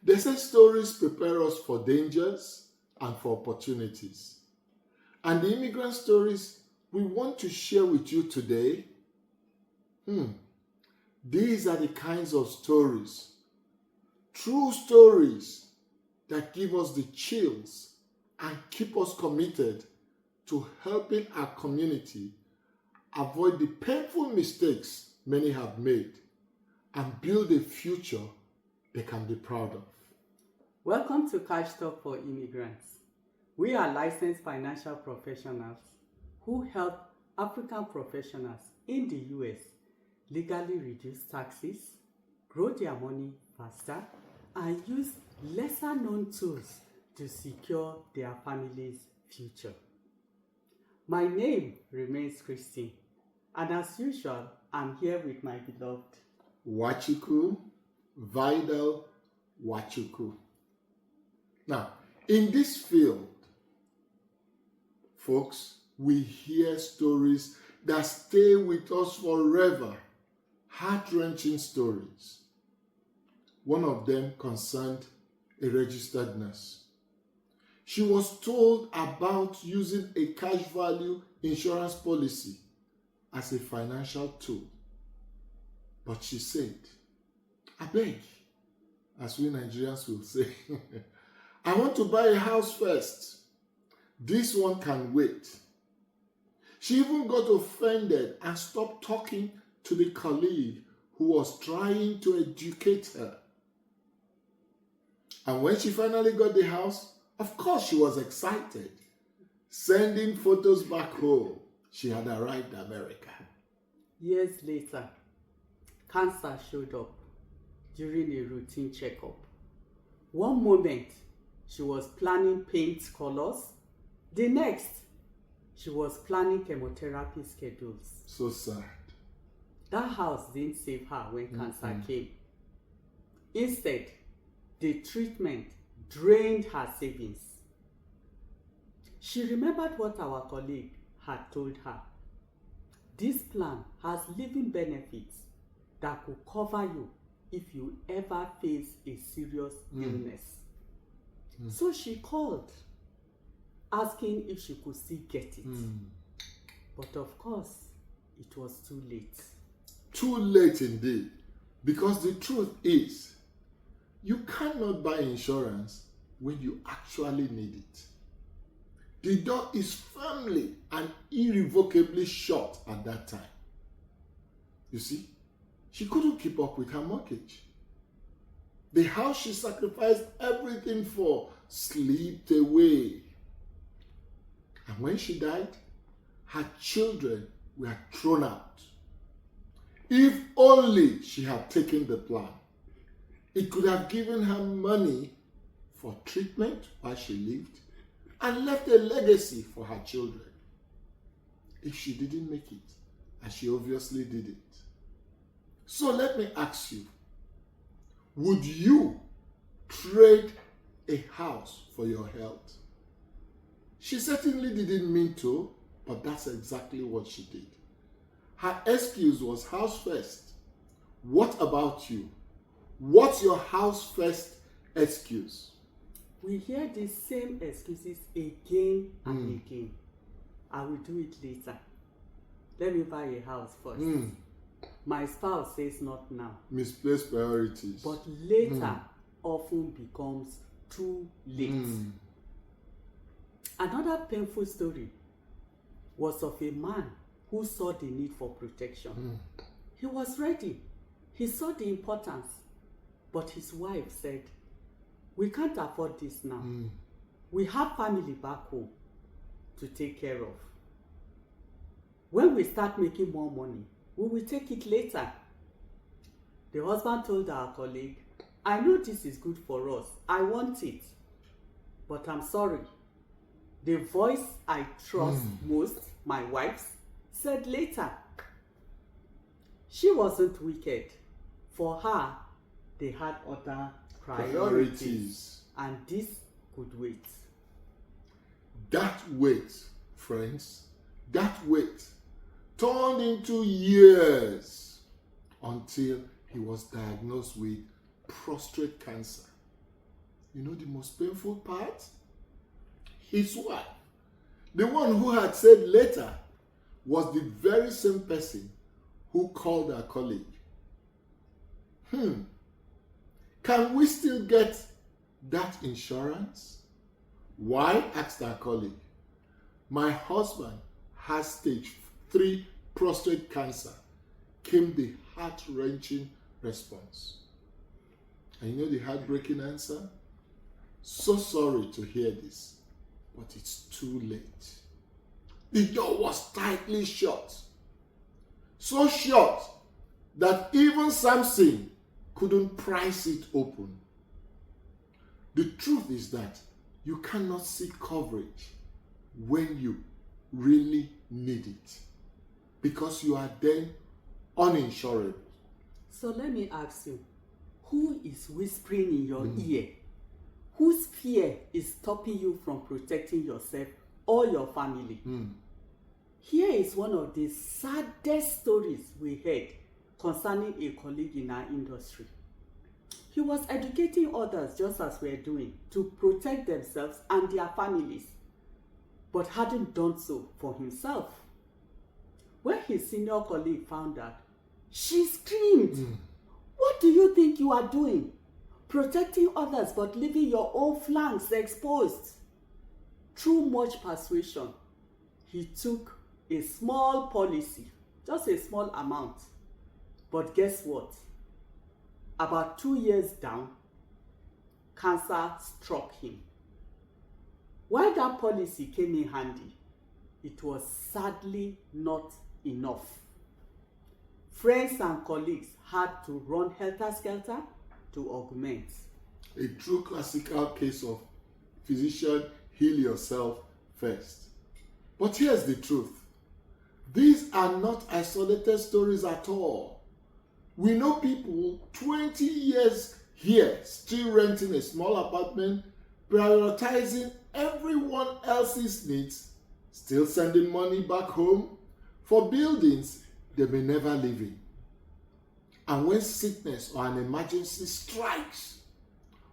They say stories prepare us for dangers and for opportunities. And the immigrant stories we want to share with you today, these are the kinds of stories, true stories that give us the chills and keep us committed to helping our community avoid the painful mistakes many have made and build a future they can be proud of. Welcome to Cash Talk for Immigrants. We are licensed financial professionals who help African professionals in the US legally reduce taxes, grow their money faster, and use lesser known tools to secure their family's future. My name remains Christine, and as usual, I'm here with my beloved Wachuku, Vidal Wachuku. Now, in this field, folks, we hear stories that stay with us forever, heart-wrenching stories. One of them concerned a registered nurse. She was told about using a cash value insurance policy as a financial tool. But she said, I beg, as we Nigerians will say, I want to buy a house first. This one can wait. She even got offended and stopped talking to the colleague who was trying to educate her. And when she finally got the house, of course she was excited, sending photos back home. She had arrived in America. Years later, cancer showed up during a routine checkup. One moment, she was planning paint colors. The next, she was planning chemotherapy schedules. So sad. That house didn't save her when cancer came. Instead, the treatment drained her savings. She remembered what our colleague had told her. This plan has living benefits that could cover you if you ever face a serious illness. So she called, asking if she could still get it. But of course, it was too late. Too late indeed. Because the truth is, you cannot buy insurance when you actually need it. The door is firmly and irrevocably shut at that time. You see, she couldn't keep up with her mortgage. The house she sacrificed everything for slipped away. And when she died, her children were thrown out. If only she had taken the plan, it could have given her money for treatment while she lived and left a legacy for her children. If she didn't make it, and she obviously didn't. So let me ask you, would you trade a house for your health? She certainly didn't mean to, but that's exactly what she did. Her excuse was house first. What about you? What's your house first excuse? We hear the same excuses again and again. I will do it later. Let me buy a house first. My spouse says not now. Misplaced priorities. But later often becomes too late. Another painful story was of a man who saw the need for protection. He was ready. He saw the importance. But his wife said, we can't afford this now. We have family back home to take care of. When we start making more money, we will take it later. The husband told our colleague, I know this is good for us. I want it. But I'm sorry. The voice I trust most, my wife's, said later. She wasn't wicked. For her, they had other priorities. And this could wait. That wait, friends, that wait turned into years until he was diagnosed with prostate cancer. You know the most painful part? His wife, the one who had said later, was the very same person who called her colleague. Can we still get that insurance? Why? Asked her colleague. My husband has stage 3 prostate cancer, came the heart-wrenching response. And you know the heartbreaking answer? So sorry to hear this, but it's too late. The door was tightly shut. So shut that even Samson couldn't prise it open. The truth is that you cannot seek coverage when you really need it, because you are then uninsurable. So let me ask you, who is whispering in your ear? Whose fear is stopping you from protecting yourself or your family? Here is one of the saddest stories we heard concerning a colleague in our industry. He was educating others just as we're doing to protect themselves and their families, but hadn't done so for himself. When his senior colleague found out, she screamed, "What do you think you are doing? Protecting others but leaving your own flanks exposed." Through much persuasion, he took a small policy, just a small amount. But guess what? About 2 years down, cancer struck him. While that policy came in handy, it was sadly not enough. Friends and colleagues had to run helter-skelter to augment. A true classical case of physician, heal yourself first. But here's the truth. These are not isolated stories at all. We know people 20 years here still renting a small apartment, prioritizing everyone else's needs, still sending money back home for buildings they may never live in. And when sickness or an emergency strikes,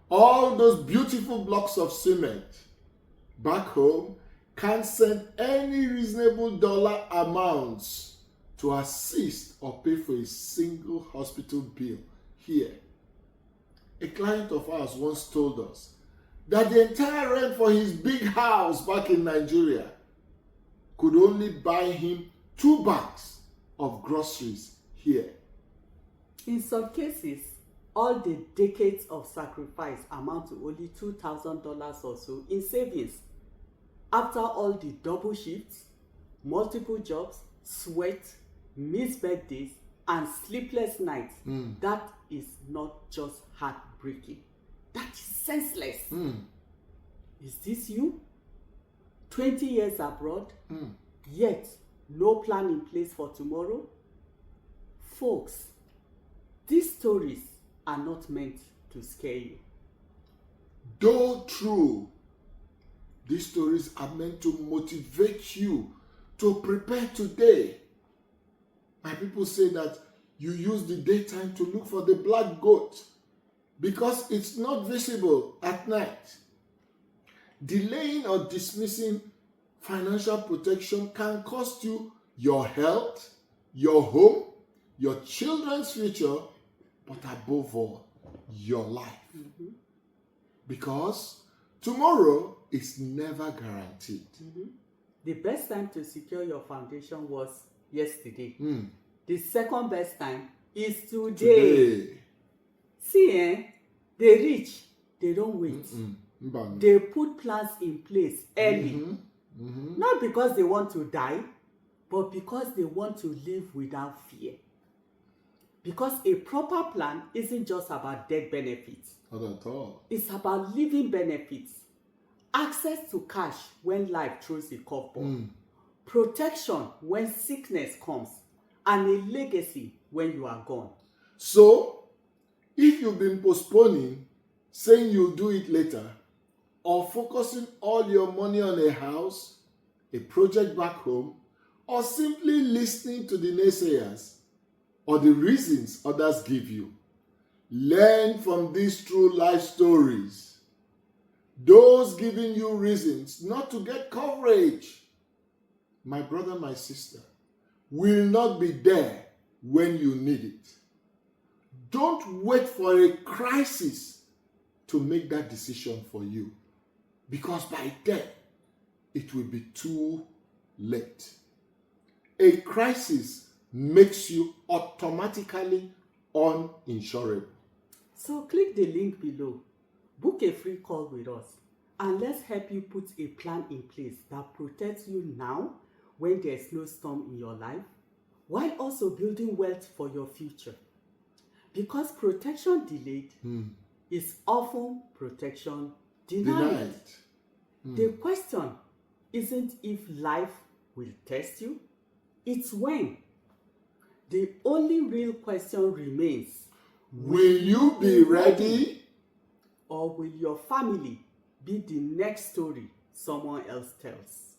all those beautiful blocks of cement back home can't send any reasonable dollar amounts to assist or pay for a single hospital bill here. A client of ours once told us that the entire rent for his big house back in Nigeria could only buy him 2 bags of groceries here. In some cases, all the decades of sacrifice amount to only $2,000 or so in savings. After all the double shifts, multiple jobs, sweat, missed birthdays, and sleepless nights, that is not just heartbreaking. That is senseless. Is this you? 20 years abroad, yet no plan in place for tomorrow? Folks, these stories are not meant to scare you. Though true, these stories are meant to motivate you to prepare today. My people say that you use the daytime to look for the black goat because it's not visible at night. Delaying or dismissing financial protection can cost you your health, your home, your children's future, but above all, your life. Because tomorrow is never guaranteed. The best time to secure your foundation was yesterday. The second best time is today. See, the rich, they don't wait. They put plans in place early. Not because they want to die, but because they want to live without fear. Because a proper plan isn't just about death benefits. Not at all. It's about living benefits. Access to cash when life throws a curveball. Protection when sickness comes. And a legacy when you are gone. So, if you've been postponing, saying you'll do it later, or focusing all your money on a house, a project back home, or simply listening to the naysayers, or the reasons others give you, learn from these true life stories. those giving you reasons not to get coverage, my brother, my sister, will not be there when you need it. Don't wait for a crisis to make that decision for you, because by then it will be too late. A crisis makes you automatically uninsurable. So click the link below, book a free call with us, and let's help you put a plan in place that protects you now when there's no storm in your life, while also building wealth for your future. Because protection delayed is often protection denied. The question isn't if life will test you, it's when. The only real question remains, will you be ready? Or will your family be the next story someone else tells?